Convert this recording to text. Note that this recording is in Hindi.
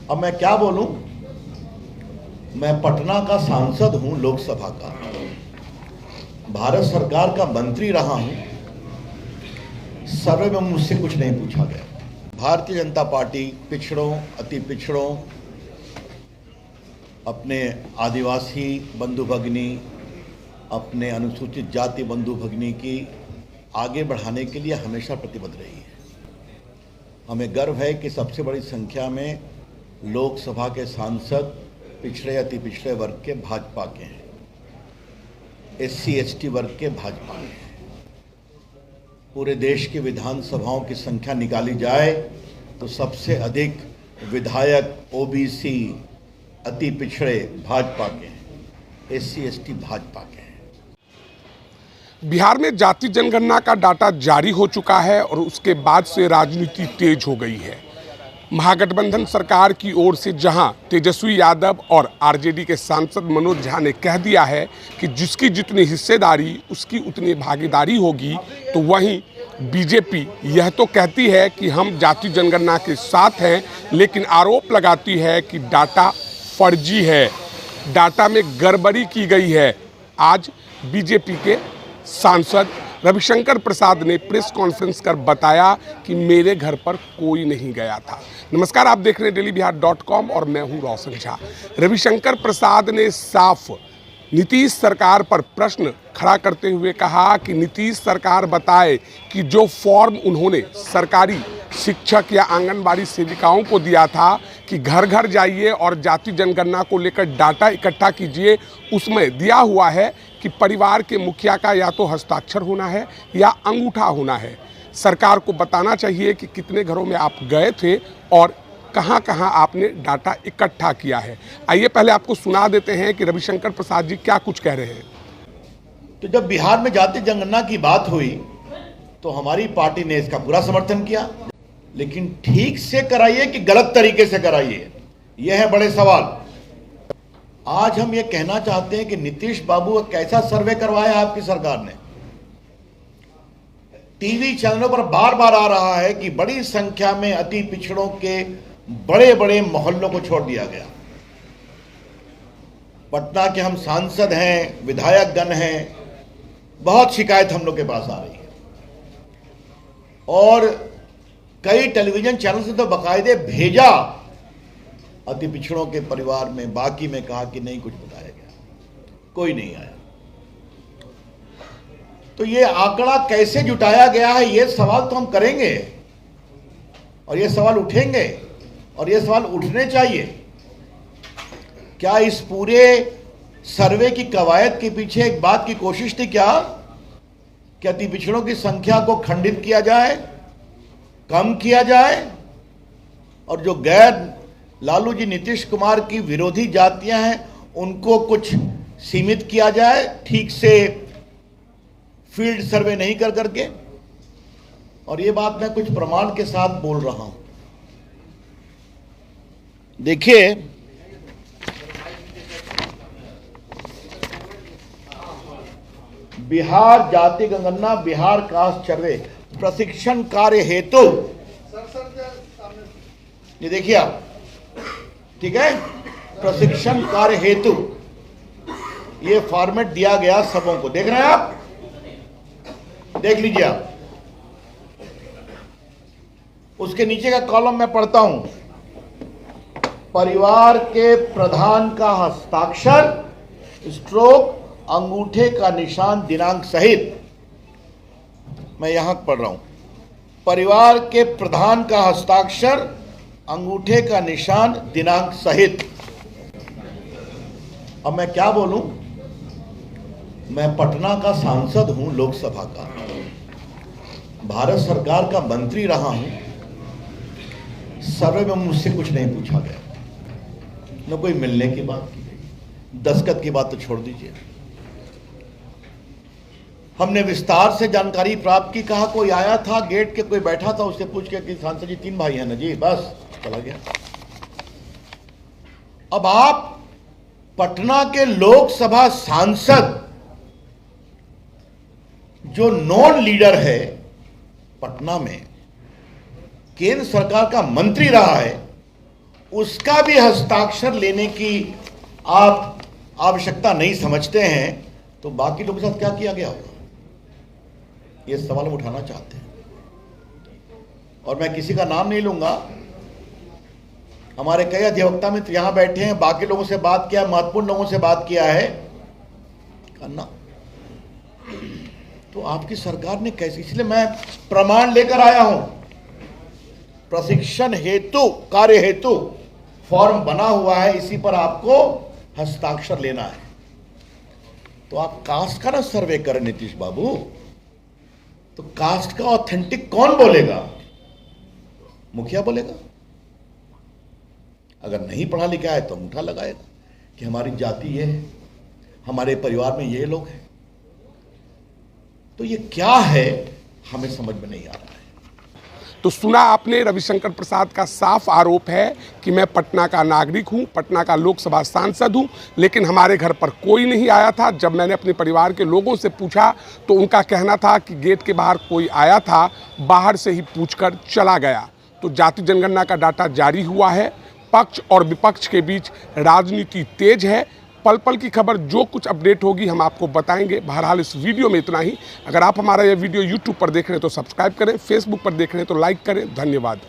अब मैं क्या बोलूं। मैं पटना का सांसद हूं, लोकसभा का, भारत सरकार का मंत्री रहा हूं। सर्वे में मुझसे कुछ नहीं पूछा गया। भारतीय जनता पार्टी पिछड़ों, अति पिछड़ों, अपने आदिवासी बंधु भगिनी, अपने अनुसूचित जाति बंधु भगिनी की आगे बढ़ाने के लिए हमेशा प्रतिबद्ध रही है। हमें गर्व है कि सबसे बड़ी संख्या में लोकसभा के सांसद पिछड़े, अति पिछड़े वर्ग के भाजपा के हैं, SC ST वर्ग के भाजपा के हैं। पूरे देश की विधानसभाओं की संख्या निकाली जाए तो सबसे अधिक विधायक OBC अति पिछड़े भाजपा के हैं, SC ST भाजपा के हैं। बिहार में जाति जनगणना का डाटा जारी हो चुका है और उसके बाद से राजनीति तेज हो गई है। महागठबंधन सरकार की ओर से जहां तेजस्वी यादव और RJD के सांसद मनोज झा ने कह दिया है कि जिसकी जितनी हिस्सेदारी उसकी उतनी भागीदारी होगी, तो वहीं BJP यह तो कहती है कि हम जाति जनगणना के साथ हैं, लेकिन आरोप लगाती है कि डाटा फर्जी है, डाटा में गड़बड़ी की गई है। आज BJP के सांसद रविशंकर प्रसाद ने प्रेस कॉन्फ्रेंस कर बताया कि मेरे घर पर कोई नहीं गया था। नमस्कार, आप देख रहे हैं dailyBihar.com और मैं हूं रोशन झा। रविशंकर प्रसाद ने साफ नीतीश सरकार पर प्रश्न खड़ा करते हुए कहा कि नीतीश सरकार बताए कि जो फॉर्म उन्होंने सरकारी शिक्षक या आंगनबाड़ी सेविकाओं को दिया था कि घर घर जाइए और जाति जनगणना को लेकर डाटा इकट्ठा कीजिए, उसमें दिया हुआ है कि परिवार के मुखिया का या तो हस्ताक्षर होना है या अंगूठा होना है। सरकार को बताना चाहिए कि कितने घरों में आप गए थे और कहां कहां आपने डाटा इकट्ठा किया है। आइए पहले आपको सुना देते हैं कि रविशंकर प्रसाद जी क्या कुछ कह रहे हैं। तो जब बिहार में जाति जनगणना की बात हुई तो हमारी पार्टी ने इसका पूरा समर्थन किया, लेकिन ठीक से कराइए कि गलत तरीके से कराइए, यह है बड़े सवाल। आज हम ये कहना चाहते हैं कि नीतीश बाबू कैसा सर्वे करवाया आपकी सरकार ने। टीवी चैनलों पर बार बार आ रहा है कि बड़ी संख्या में अति पिछड़ों के बड़े बड़े मोहल्लों को छोड़ दिया गया। पटना के हम सांसद हैं, विधायक गण हैं, बहुत शिकायत हम लोग के पास आ रही है और कई टेलीविजन चैनल से तो बाकायदे भेजा अति पिछड़ों के परिवार में, बाकी में कहा कि नहीं कुछ बताया गया, कोई नहीं आया। तो ये आंकड़ा कैसे जुटाया गया है, ये सवाल तो हम करेंगे और ये सवाल उठेंगे और ये सवाल उठने चाहिए। क्या इस पूरे सर्वे की कवायद के पीछे एक बात की कोशिश थी क्या कि अति पिछड़ों की संख्या को खंडित किया जाए, कम किया जाए और जो गैर लालू जी नीतीश कुमार की विरोधी जातियां हैं उनको कुछ सीमित किया जाए, ठीक से फील्ड सर्वे नहीं कर करके। और ये बात मैं कुछ प्रमाण के साथ बोल रहा हूं। देखिए, बिहार जाति जनगणना, बिहार कास्ट सर्वे प्रशिक्षण कार्य हेतु, ये देखिए आप, ठीक है, प्रशिक्षण कार्य हेतु ये फॉर्मेट दिया गया सबों को। देख रहे हैं आप, देख लीजिए आप। उसके नीचे का कॉलम मैं पढ़ता हूं। परिवार के प्रधान का हस्ताक्षर स्ट्रोक अंगूठे का निशान दिनांक सहित, मैं यहां पढ़ रहा हूं, परिवार के प्रधान का हस्ताक्षर अंगूठे का निशान दिनांक सहित। अब मैं क्या बोलूं। मैं पटना का सांसद हूं, लोकसभा का, भारत सरकार का मंत्री रहा हूं। सर्वे में मुझसे कुछ नहीं पूछा गया, न कोई मिलने की बात की गई, दस्तखत की बात तो छोड़ दीजिए। हमने विस्तार से जानकारी प्राप्त की, कहा कोई आया था, गेट के कोई बैठा था, उससे पूछ के कि सांसद जी 3 भाई हैं ना जी, बस चला गया। अब आप पटना के लोकसभा सांसद जो नॉन लीडर है पटना में, केंद्र सरकार का मंत्री रहा है, उसका भी हस्ताक्षर लेने की आप आवश्यकता नहीं समझते हैं, तो बाकी लोगों के साथ क्या किया गया होगा, ये सवाल हम उठाना चाहते हैं। और मैं किसी का नाम नहीं लूंगा, हमारे कई अधिवक्ता मित्र यहां बैठे हैं, बाकी लोगों से बात किया, महत्वपूर्ण लोगों से बात किया है करना। तो आपकी सरकार ने कैसे, इसलिए मैं प्रमाण लेकर आया हूं, प्रशिक्षण हेतु, कार्य हेतु फॉर्म बना हुआ है, इसी पर आपको हस्ताक्षर लेना है। तो आप कास्ट का ना सर्वे करें नीतीश बाबू, तो कास्ट का ऑथेंटिक कौन बोलेगा? मुखिया बोलेगा। अगर नहीं पढ़ा लिखा है तो अंगूठा लगाएगा कि हमारी जाति ये है, हमारे परिवार में ये लोग हैं। तो ये क्या है, हमें समझ में नहीं आ रहा है। तो सुना आपने, रविशंकर प्रसाद का साफ आरोप है कि मैं पटना का नागरिक हूं, पटना का लोकसभा सांसद हूं, लेकिन हमारे घर पर कोई नहीं आया था। जब मैंने अपने परिवार के लोगों से पूछा तो उनका कहना था कि गेट के बाहर कोई आया था, बाहर से ही पूछकर चला गया। तो जाति जनगणना का डाटा जारी हुआ है, पक्ष और विपक्ष के बीच राजनीति तेज है। पल पल की खबर, जो कुछ अपडेट होगी हम आपको बताएंगे। बहरहाल इस वीडियो में इतना ही। अगर आप हमारा यह वीडियो यूट्यूब पर देख रहे हैं तो सब्सक्राइब करें, फेसबुक पर देख रहे हैं तो लाइक करें। धन्यवाद।